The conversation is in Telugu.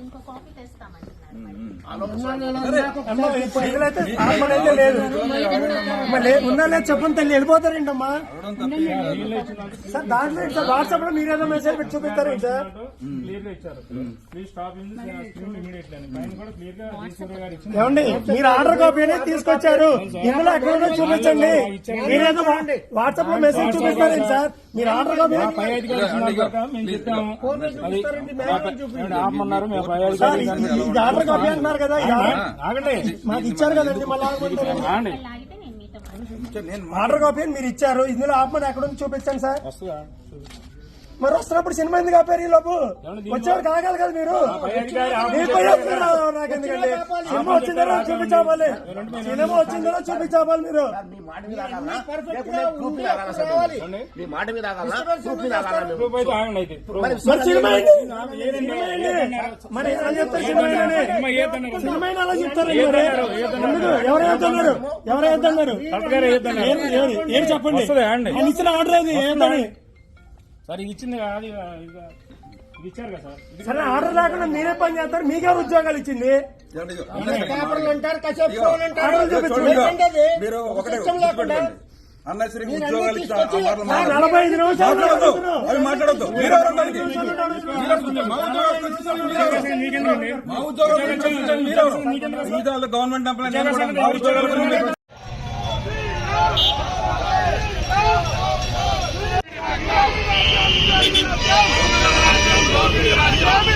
ఇంకో కాపీ తెస్తామంటున్నారు. ఉన్నా లేదు చెప్పండి తల్లి వెళ్ళిపోతారేంటమ్మా సార్. దాంట్లో సార్ వాట్సాప్ లో మీరేదో మెసేజ్ పెట్టి చూపిస్తారేంటి సార్? ఏమండి మీరు ఆర్డర్ కాపీ అనేది తీసుకొచ్చారు, ఇందులో ఎక్కడ చూపించండి. మీరేదో వాట్సాప్ లో మెసేజ్ చూపిస్తారేంటి సార్? మీరు ఆర్డర్ కాపీ ఆర్డర్ కాపీ అంటున్నారు కదా, మాకు ఇచ్చారు కదండి. మళ్ళీ ఆర్డర్ కాపీ అని మీరు ఇచ్చారు, ఇందులో ఆపమని ఎక్కడ ఉంది చూపించండి సార్. మరి వస్తున్నప్పుడు సినిమా ఎందుకు ఆపారు? ఈ లోపు వచ్చేవారు కాగలదు కదా మీరు. నాకెందుకండి సినిమా వచ్చిన తర్వాత చూపించాలి, సినిమా వచ్చిన తర్వాత చూపించాలి. మీరు సినిమా మరి ఎలా చెప్తారు? సినిమా అలా చెప్తారు. ఎవరైతున్నారు ఏం చెప్పండి? ఇచ్చిన ఆర్డర్ అది ఏంటని సార్ ఇచ్చింది ఇచ్చారు కదా సార్. సరే ఆర్డర్ లేకుండా మీరే పని చేస్తారు, మీకే ఉద్యోగాలు ఇచ్చింది. అన్నసరికి ఉద్యోగాలు 45 నిమిషాలు అవి మాట్లాడద్దు. మా ఉద్యోగాలు గవర్నమెంట్ ఎంప్లాయ్ Jami